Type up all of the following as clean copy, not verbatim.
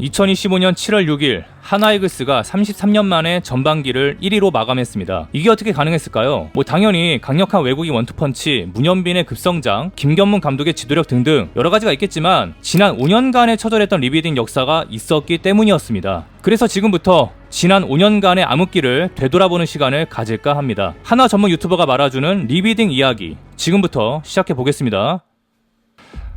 2025년 7월 6일 하나이글스가 33년 만에 전반기를 1위로 마감했습니다. 이게 어떻게 가능했을까요? 당연히 강력한 외국인 원투펀치, 문현빈의 급성장, 김견문 감독의 지도력 등등 여러가지가 있겠지만 지난 5년간의 처절했던 리빌딩 역사가 있었기 때문이었습니다. 그래서 지금부터 지난 5년간의 암흑기를 되돌아보는 시간을 가질까 합니다. 하나 전문 유튜버가 말아주는 리빌딩 이야기, 지금부터 시작해보겠습니다.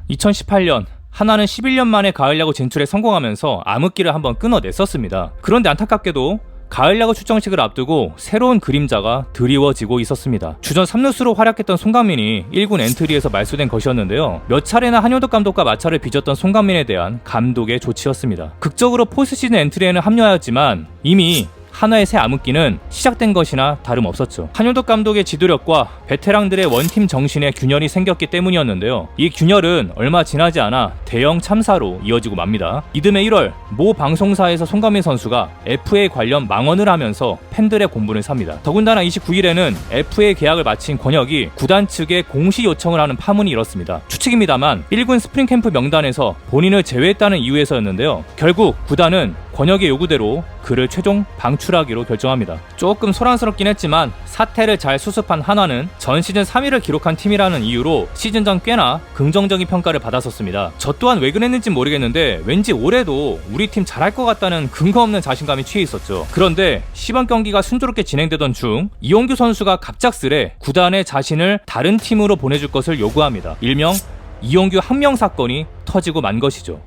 2018년 하나는 11년 만에 가을야구 진출에 성공하면서 암흑기를 한번 끊어냈었습니다. 그런데 안타깝게도 가을야구 출정식을 앞두고 새로운 그림자가 드리워지고 있었습니다. 주전 3루수로 활약했던 송강민이 1군 엔트리에서 말소된 것이었는데요. 몇 차례나 한효덕 감독과 마찰을 빚었던 송강민에 대한 감독의 조치였습니다. 극적으로 포스트시즌 엔트리에는 합류하였지만 이미 하나의 새 암흑기는 시작된 것이나 다름없었죠. 한효덕 감독의 지도력과 베테랑들의 원팀 정신에 균열이 생겼기 때문이었는데요. 이 균열은 얼마 지나지 않아 대형 참사로 이어지고 맙니다. 이듬해 1월 모 방송사에서 송강민 선수가 FA 관련 망언을 하면서 팬들의 공분을 삽니다. 더군다나 29일에는 FA 계약을 마친 권혁이 구단 측에 공시 요청을 하는 파문이 일었습니다. 추측입니다만 1군 스프링캠프 명단에서 본인을 제외했다는 이유에서였는데요. 결국 구단은 권혁의 요구대로 그를 최종 방출하기로 결정합니다. 조금 소란스럽긴 했지만 사태를 잘 수습한 한화는 전 시즌 3위를 기록한 팀이라는 이유로 시즌 전 꽤나 긍정적인 평가를 받았었습니다. 저 또한 왜 그랬는지 모르겠는데 왠지 올해도 우리 팀 잘할 것 같다는 근거 없는 자신감이 취해 있었죠. 그런데 시범 경기가 순조롭게 진행되던 중 이용규 선수가 갑작스레 구단에 자신을 다른 팀으로 보내줄 것을 요구합니다. 일명 이용규 항명 사건이 터지고 만 것이죠.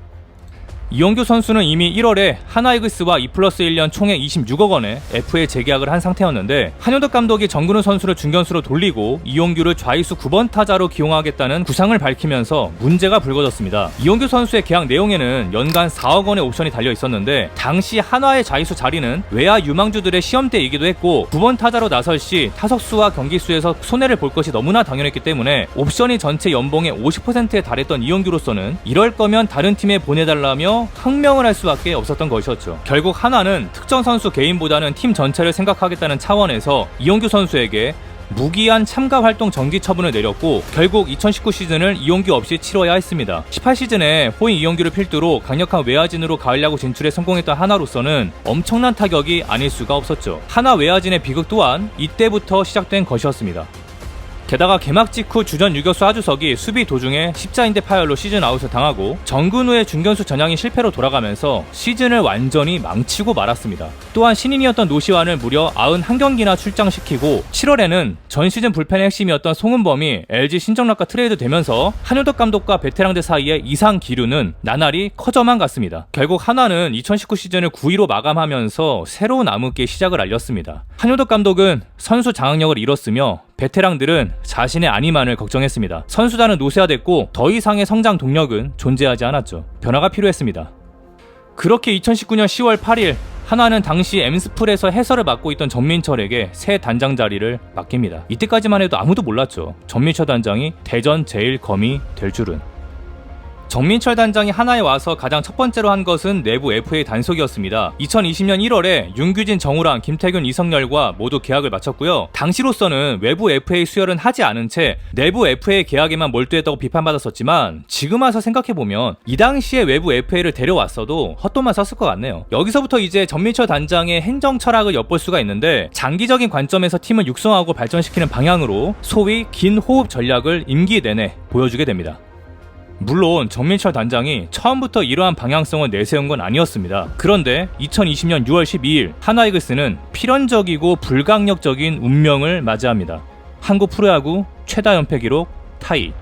이용규 선수는 이미 1월에 하나이글스와 2+1년 총액 26억 원의 FA 재계약을 한 상태였는데 한효덕 감독이 정근우 선수를 중견수로 돌리고 이용규를 좌익수 9번 타자로 기용하겠다는 구상을 밝히면서 문제가 불거졌습니다. 이용규 선수의 계약 내용에는 연간 4억 원의 옵션이 달려 있었는데 당시 한화의 좌익수 자리는 외야 유망주들의 시험대이기도 했고 9번 타자로 나설 시 타석수와 경기수에서 손해를 볼 것이 너무나 당연했기 때문에 옵션이 전체 연봉의 50%에 달했던 이용규로서는 이럴 거면 다른 팀에 보내달라며 항명을 할 수밖에 없었던 것이었죠. 결국 한화는 특정 선수 개인보다는 팀 전체를 생각하겠다는 차원에서 이용규 선수에게 무기한 참가 활동 정지 처분을 내렸고 결국 2019 시즌을 이용규 없이 치러야 했습니다. 18시즌에 호인 이용규를 필두로 강력한 외야진으로 가을야구 진출에 성공했던 한화로서는 엄청난 타격이 아닐 수가 없었죠. 한화 외야진의 비극 또한 이때부터 시작된 것이었습니다. 게다가 개막 직후 주전 유격수 하주석이 수비 도중에 십자인대 파열로 시즌 아웃을 당하고 정근우의 중견수 전향이 실패로 돌아가면서 시즌을 완전히 망치고 말았습니다. 또한 신인이었던 노시환을 무려 91경기나 출장시키고 7월에는 전 시즌 불펜의 핵심이었던 송은범이 LG 신정락과 트레이드 되면서 한효덕 감독과 베테랑들 사이의 이상 기류는 나날이 커져만 갔습니다. 결국 한화는 2019 시즌을 9위로 마감하면서 새로운 암흑기의 시작을 알렸습니다. 한효덕 감독은 선수 장악력을 잃었으며 베테랑들은 자신의 안위만을 걱정했습니다. 선수단은 노쇠화됐고 더 이상의 성장 동력은 존재하지 않았죠. 변화가 필요했습니다. 그렇게 2019년 10월 8일 한화는 당시 엠스풀에서 해설을 맡고 있던 전민철에게 새 단장 자리를 맡깁니다. 이때까지만 해도 아무도 몰랐죠. 전민철 단장이 대전 제1검이 될 줄은. 정민철 단장이 한화에 와서 가장 첫 번째로 한 것은 내부 FA 단속이었습니다. 2020년 1월에 윤규진, 정우랑, 김태균, 이성열과 모두 계약을 마쳤고요. 당시로서는 외부 FA 수혈은 하지 않은 채 내부 FA 계약에만 몰두했다고 비판받았었지만 지금 와서 생각해보면 이 당시에 외부 FA를 데려왔어도 헛돈만 썼을 것 같네요. 여기서부터 이제 전민철 단장의 행정 철학을 엿볼 수가 있는데 장기적인 관점에서 팀을 육성하고 발전시키는 방향으로 소위 긴 호흡 전략을 임기 내내 보여주게 됩니다. 물론 정민철 단장이 처음부터 이러한 방향성을 내세운 건 아니었습니다. 그런데 2020년 6월 12일 하나이글스는 필연적이고 불강력적인 운명을 맞이합니다. 한국 프로야구 최다 연패 기록 타이.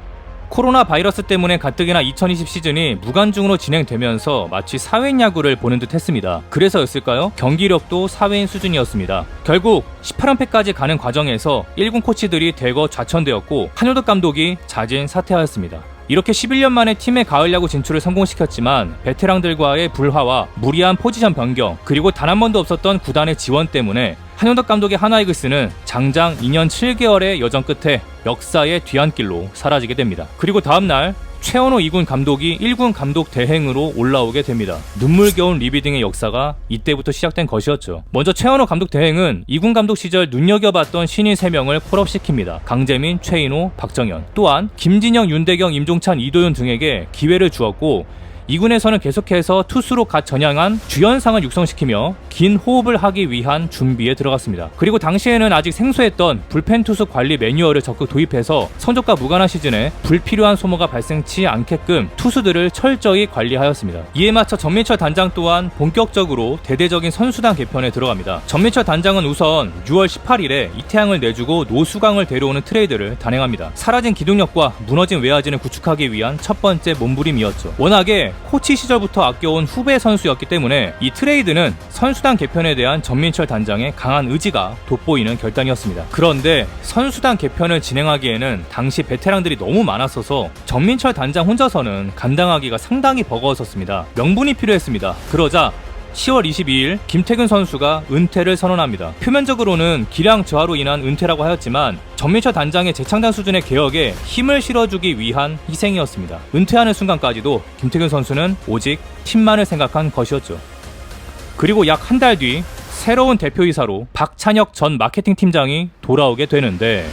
코로나 바이러스 때문에 가뜩이나 2020 시즌이 무관중으로 진행되면서 마치 사회인 야구를 보는 듯 했습니다. 그래서였을까요? 경기력도 사회인 수준이었습니다. 결국 18연패까지 가는 과정에서 1군 코치들이 대거 좌천되었고 한효덕 감독이 자진 사퇴하였습니다. 이렇게 11년 만에 팀의 가을야구 진출을 성공시켰지만 베테랑들과의 불화와 무리한 포지션 변경 그리고 단 한 번도 없었던 구단의 지원 때문에 한효덕 감독의 하나이글스는 장장 2년 7개월의 여정 끝에 역사의 뒤안길로 사라지게 됩니다. 그리고 다음날 최원호 2군 감독이 1군 감독 대행으로 올라오게 됩니다. 눈물겨운 리비딩의 역사가 이때부터 시작된 것이었죠. 먼저 최원호 감독 대행은 2군 감독 시절 눈여겨봤던 신인 3명을 콜업시킵니다. 강재민, 최인호, 박정현, 또한 김진영, 윤대경, 임종찬, 이도윤 등에게 기회를 주었고 2군에서는 계속해서 투수로 갓 전향한 주연상을 육성시키며 긴 호흡을 하기 위한 준비에 들어갔습니다. 그리고 당시에는 아직 생소했던 불펜 투수 관리 매뉴얼을 적극 도입해서 성적과 무관한 시즌에 불필요한 소모가 발생치 않게끔 투수들을 철저히 관리하였습니다. 이에 맞춰 전민철 단장 또한 본격적으로 대대적인 선수단 개편에 들어갑니다. 전민철 단장은 우선 6월 18일에 이태양을 내주고 노수강을 데려오는 트레이드를 단행합니다. 사라진 기동력과 무너진 외야진을 구축하기 위한 첫 번째 몸부림이었죠. 워낙에 코치 시절부터 아껴온 후배 선수였기 때문에 이 트레이드는 선수단 개편에 대한 전민철 단장의 강한 의지가 돋보이는 결단이었습니다. 그런데 선수단 개편을 진행하기에는 당시 베테랑들이 너무 많았어서 전민철 단장 혼자서는 감당하기가 상당히 버거웠었습니다. 명분이 필요했습니다. 그러자 10월 22일 김태균 선수가 은퇴를 선언합니다. 표면적으로는 기량 저하로 인한 은퇴라고 하였지만 전민철 단장의 재창단 수준의 개혁에 힘을 실어주기 위한 희생이었습니다. 은퇴하는 순간까지도 김태균 선수는 오직 팀만을 생각한 것이었죠. 그리고 약 한 달 뒤 새로운 대표이사로 박찬혁 전 마케팅 팀장이 돌아오게 되는데